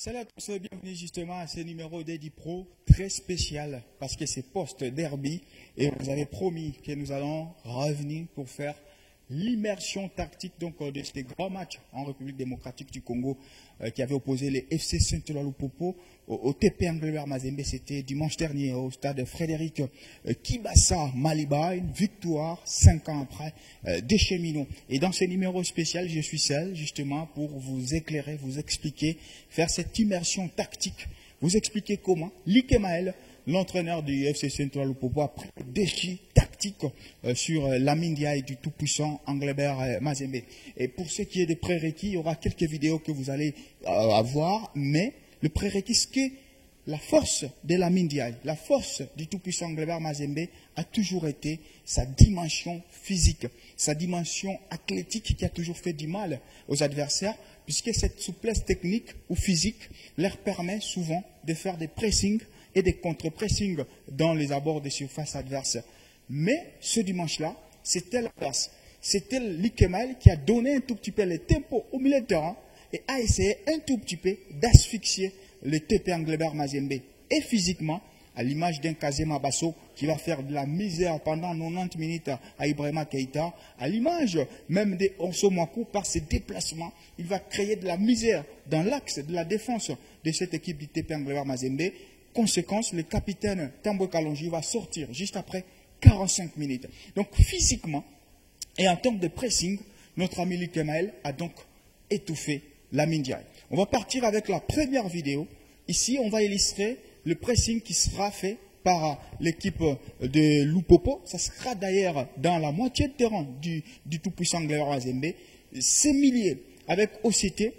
Salut à tous, bienvenue justement à ce numéro d'Eddie Pro très spécial parce que c'est post-derby et vous avez promis que nous allons revenir pour faire l'immersion tactique de ces grands matchs en République démocratique du Congo qui avait opposé les FC Saint-Eloi-Lupopo au TP Englebert Mazembe. C'était dimanche dernier au stade Frédéric Kibassa Maliba, une victoire 5 ans après des cheminots. Et dans ce numéro spécial, je suis seul justement pour vous éclairer, vous expliquer, faire cette immersion tactique, vous expliquer comment Liké Maël, l'entraîneur du FC Saint-Eloi-Lupopo, a pris le défi tactique sur Lamine Diaye du tout-puissant Englebert Mazembe. Et pour ce qui est des prérequis, il y aura quelques vidéos que vous allez avoir, mais le prérequis, c'est que la force de Lamine Diaye, la force du tout-puissant Englebert Mazembe a toujours été sa dimension physique, sa dimension athlétique qui a toujours fait du mal aux adversaires, puisque cette souplesse technique ou physique leur permet souvent de faire des pressings et des contre-pressings dans les abords des surfaces adverses. Mais ce dimanche-là, c'était l'inverse. C'était Liké Maël qui a donné un tout petit peu le tempo au milieu de terrain et a essayé un tout petit peu d'asphyxier le TP Englebert Mazembe. Et physiquement, à l'image d'un Kazema Basso qui va faire de la misère pendant 90 minutes à Ibrahima Keïta, à l'image même de Onso Mwaku, par ses déplacements, il va créer de la misère dans l'axe de la défense de cette équipe du TP Englebert Mazembe. Conséquence, le capitaine Tambwe Kalonji va sortir juste après 45 minutes. Donc physiquement et en termes de pressing, notre ami Liké Maël a donc étouffé Lamine Diaye. On va partir avec la première vidéo. Ici, on va illustrer le pressing qui sera fait par l'équipe de Lupopo. Ça sera d'ailleurs dans la moitié de terrain du tout-puissant Englebert Mazembe. C'est milliers avec OCT.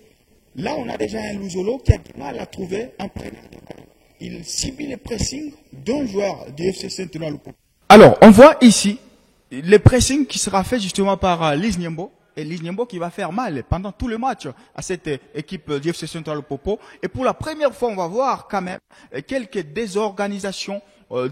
Là, on a déjà un Luzolo qui a du mal à trouver un preneur de balle. Il cible le pressing d'un joueur du FC Saint-Eloi-Lupopo. Alors, on voit ici le pressing qui sera fait justement par Lys Niembo. Et Lys Niembo qui va faire mal pendant tout le match à cette équipe du FC Saint-Eloi-Lupopo. Et pour la première fois, on va voir quand même quelques désorganisations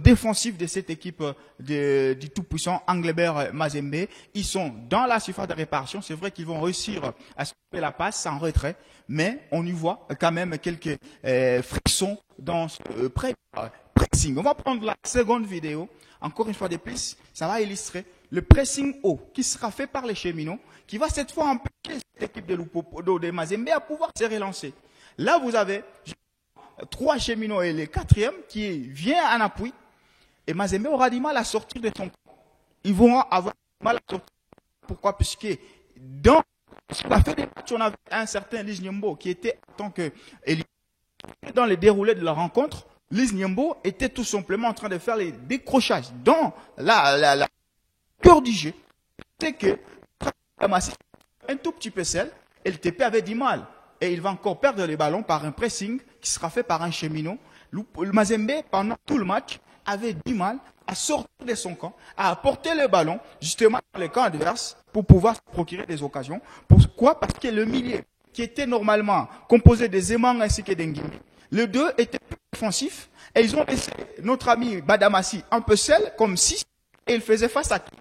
défensives de cette équipe du tout-puissant Englebert Mazembe. Ils sont dans la surface de réparation. C'est vrai qu'ils vont réussir à stopper la passe en retrait. Mais on y voit quand même quelques frictions dans ce pressing. On va prendre la seconde vidéo. Encore une fois de plus, ça va illustrer le pressing haut qui sera fait par les cheminots, qui va cette fois empêcher cette équipe de Lupopo, de Mazembe à pouvoir se relancer. Là, vous avez 3 cheminots et le 4e qui vient en appui. Et Mazembe aura du mal à sortir de son camp. Ils vont avoir du mal à sortir. Pourquoi? Puisque dans la fin des matchs, on avait un certain Lys Niembo qui était en tant que dans les déroulés de la rencontre. Lys Niembo était tout simplement en train de faire les décrochages dans la cœur du jeu. C'est que un tout petit peu seul et le TP avait du mal. Et il va encore perdre les ballons par un pressing qui sera fait par un cheminot. Le Mazembe, pendant tout le match, avait du mal à sortir de son camp, à apporter le ballon justement dans le camp adverse pour pouvoir se procurer des occasions. Pourquoi? Parce que le milieu, qui était normalement composé de Zemang ainsi que d'Engimi, les deux étaient plus défensifs et ils ont laissé notre ami Badamassi un peu seul, comme 6, et il faisait face à qui?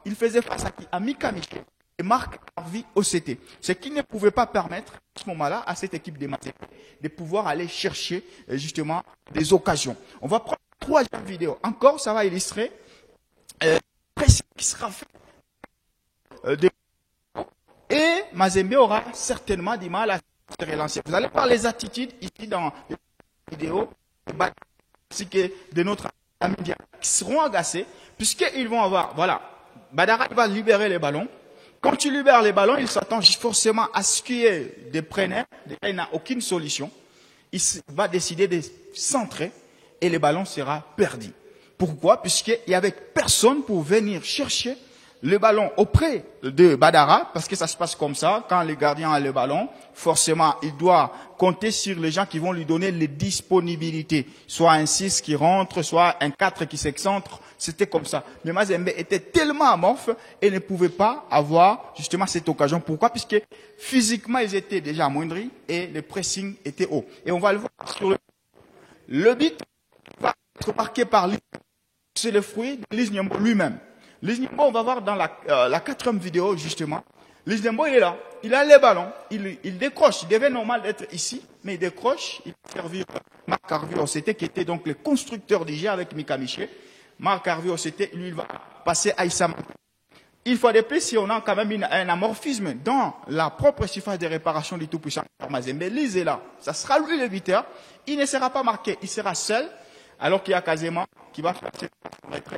Il faisait face à qui? À Mika Miché et Marc Harvey OCT. Ce qui ne pouvait pas permettre à ce moment-là à cette équipe des Mazembe de pouvoir aller chercher justement des occasions. On va prendre la troisième vidéo. Encore, ça va illustrer pressing qui sera fait et Mazembe aura certainement du mal à se relancer. Vous allez voir les attitudes ici dans la vidéo de notre ami qui seront agacés puisqu'ils vont avoir, voilà, Badara va libérer les ballons. Quand il libère les ballons, il s'attend forcément à ce qu'il y ait des preneurs. Il n'a aucune solution. Il va décider de centrer et le ballon sera perdu. Pourquoi? Puisqu'il n'y avait personne pour venir chercher le ballon auprès de Badara, parce que ça se passe comme ça, quand le gardien a le ballon, forcément, il doit compter sur les gens qui vont lui donner les disponibilités. Soit un 6 qui rentre, soit un 4 qui s'excentre, c'était comme ça. Mais Mazembe était tellement amorphe et ne pouvait pas avoir justement cette occasion. Pourquoi? Puisque physiquement, ils étaient déjà amoindris et le pressing était haut. Et on va le voir sur le but va être marqué par lui. C'est le fruit de Lys Niembo lui-même. Lys Niembo, on va voir dans la 4e vidéo, justement, Liz Nyembo, il est là. Il a les ballons. Il décroche. Il devait normal d'être ici, mais il décroche. Il va servir Marc Harvey Ossete, qui était donc le constructeur du jeu avec Mika Miché. Marc Harvey Ossete, lui, il va passer à Issa Mampeko. Il faut de plus si on a quand même un amorphisme dans la propre surface de réparation du tout-puissant Mazembe. Liz est là. Ça sera lui le buteur. Il ne sera pas marqué. Il sera seul. Alors qu'il y a quasiment qui va passer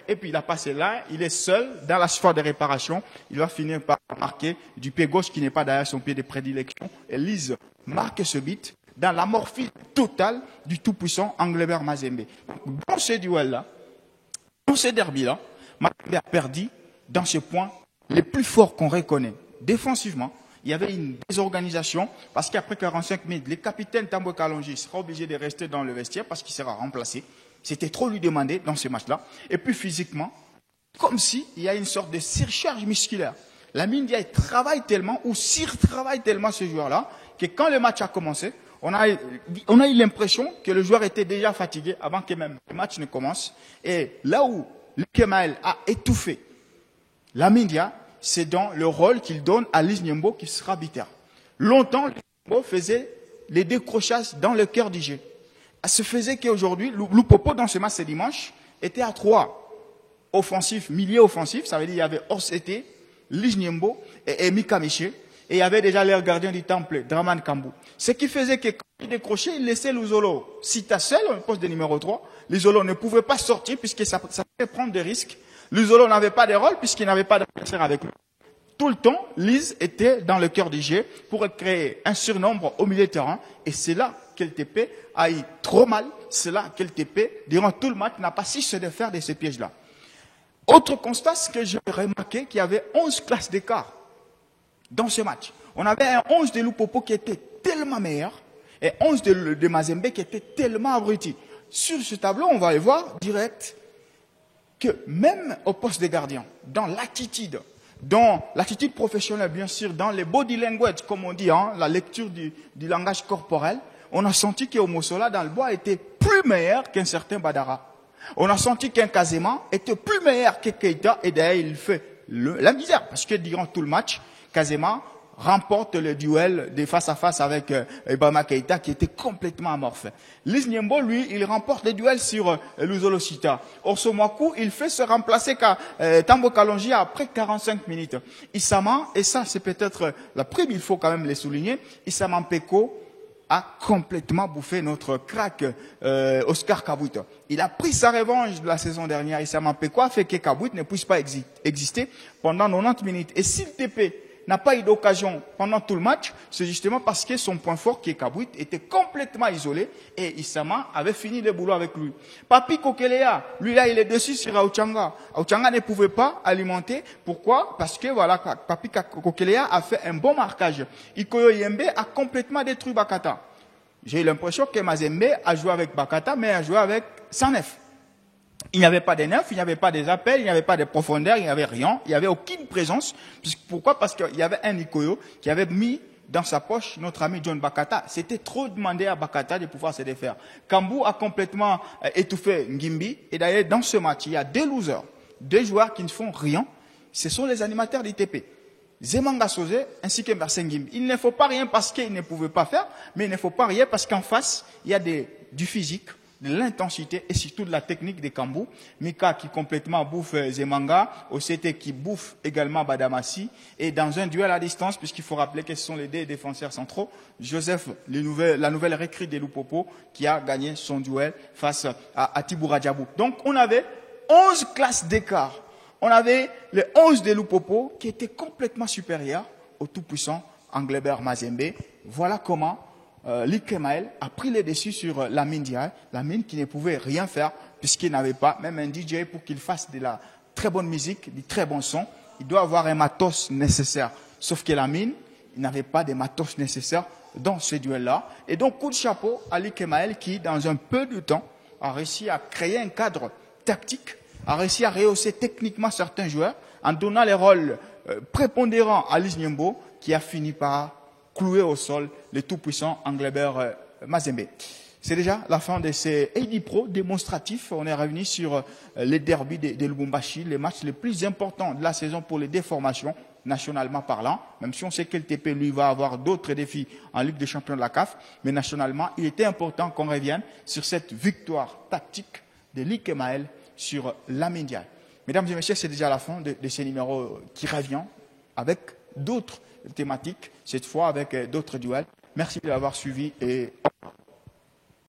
et puis il a passé là, il est seul dans la surface de réparation, il va finir par marquer du pied gauche qui n'est pas derrière son pied de prédilection. Et Liz marque ce but dans l'amorphisme total du tout-puissant Englebert Mazembe. Dans ce duel-là, dans ce derby-là, Mazembe a perdu dans ce point les plus forts qu'on reconnaît. Défensivement, il y avait une désorganisation parce qu'après 45 minutes, le capitaine Tambwe Kalonji sera obligé de rester dans le vestiaire parce qu'il sera remplacé. C'était trop lui demander dans ce match-là. Et puis physiquement, comme s'il y a une sorte de surcharge musculaire. Lamine Ndiaye travaille tellement, ou surtravaille tellement ce joueur-là, que quand le match a commencé, on a eu l'impression que le joueur était déjà fatigué avant que même le match ne commence. Et là où Kemael a étouffé Lamine Ndiaye, c'est dans le rôle qu'il donne à Liz Nyembo qui sera arbitre. Longtemps, Liz Nyembo faisait les décrochages dans le cœur du jeu. Ce faisait qu'aujourd'hui, Lupopo, dans ce match ce dimanche, était à 3 offensifs, milieux offensifs. Ça veut dire qu'il y avait Orsete, Liz Nyembo et Mika Miché. Et il y avait déjà leur gardien du temple, Draman Kambou. Ce qui faisait que quand il décrochait, il laissait Luzolo Sita seul au poste de numéro 3. Luzolo ne pouvait pas sortir puisque ça pouvait prendre des risques. Luzolo n'avait pas de rôle puisqu'il n'avait pas d'adversaire avec lui. Tout le temps, Liz était dans le cœur du jeu pour créer un surnombre au milieu de terrain. Et c'est là qu'LTP a eu trop mal. C'est là qu'LTP, durant tout le match, n'a pas cessé de faire de ces pièges-là. Autre constat, c'est que j'ai remarqué qu'il y avait 11 classes d'écart dans ce match. On avait un 11 de Lupopo qui était tellement meilleur et 11 de Mazembe qui était tellement abruti. Sur ce tableau, on va aller voir direct que même au poste de gardien, dans l'attitude professionnelle, bien sûr, dans les body language, comme on dit, hein, la lecture du langage corporel, on a senti qu'Omosola dans le bois était plus meilleur qu'un certain Badara. On a senti qu'un Kazema était plus meilleur que Keita, et d'ailleurs il fait la misère, parce que durant tout le match, Kazema remporte le duel de face à face avec Ibama Keita qui était complètement amorphe. Liz Nyembo, lui, il remporte le duel sur Luzolo Sita. Orsomaku, il fait se remplacer Tambo Kalonji après 45 minutes. Issama, et ça c'est peut-être la prime, il faut quand même le souligner, Issa Mampeko a complètement bouffé notre crack Oscar Kabouit. Il a pris sa revanche de la saison dernière. Issa Mampeko a fait que Kabouit ne puisse pas exister pendant 90 minutes. Et s'il TP n'a pas eu d'occasion pendant tout le match, c'est justement parce que son point fort, qui est Kabouit, était complètement isolé et Issama avait fini le boulot avec lui. Papi Kokelea, lui là, il est dessus sur Aouchanga. Aouchanga ne pouvait pas alimenter. Pourquoi? Parce que voilà, Papi Kokelea a fait un bon marquage. Ikoyo Yembe a complètement détruit Bakata. J'ai eu l'impression que Mazembe a joué avec Bakata, mais a joué avec Sanef. Il n'y avait pas de neuf, il n'y avait pas des appels, il n'y avait pas de profondeur, il n'y avait rien, il n'y avait aucune présence. Pourquoi? Parce qu'il y avait un Nikoyo qui avait mis dans sa poche notre ami John Bakata. C'était trop demandé à Bakata de pouvoir se défaire. Kambou a complètement étouffé Ngimbi. Et d'ailleurs, dans ce match, il y a deux losers, deux joueurs qui ne font rien. Ce sont les animateurs d'ITP. Zemanga Sosé ainsi que Mersen Ngimbi. Il ne faut pas rien parce qu'ils ne pouvaient pas faire, mais il ne faut pas rien parce qu'en face, il y a du physique, de l'intensité et surtout de la technique des Kambou. Mika qui complètement bouffe Zemanga, Osete qui bouffe également Badamassi. Et dans un duel à distance, puisqu'il faut rappeler que ce sont les deux défenseurs centraux, Joseph, la nouvelle recrue de Lupopo, qui a gagné son duel face à Tiboura Djabou. Donc on avait 11 classes d'écart. On avait le 11 de Lupopo qui était complètement supérieur au tout-puissant Englebert Mazembe. Voilà comment Likemael a pris le dessus sur Lamine Ndiaye, Lamine qui ne pouvait rien faire puisqu'il n'avait pas même un DJ pour qu'il fasse de la très bonne musique, du très bon son. Il doit avoir un matos nécessaire. Sauf que Lamine, il n'avait pas de matos nécessaires dans ce duel-là. Et donc, coup de chapeau à Likemael qui, dans un peu de temps, a réussi à créer un cadre tactique, a réussi à rehausser techniquement certains joueurs en donnant les rôles prépondérants à Liz Nyembo qui a fini par cloué au sol le tout-puissant Englebert Mazembe. C'est déjà la fin de ces AD Pro démonstratifs. On est revenu sur les derbys de Lubumbashi, les matchs les plus importants de la saison pour les déformations. nationalement parlant, même si on sait que le TP, lui, va avoir d'autres défis en Ligue des champions de la CAF, mais nationalement, il était important qu'on revienne sur cette victoire tactique de Ligue Maël sur Lamine Ndiaye. Mesdames et messieurs, c'est déjà la fin de ces numéros qui revient avec d'autres thématiques, cette fois avec d'autres duels. Merci de l'avoir suivi et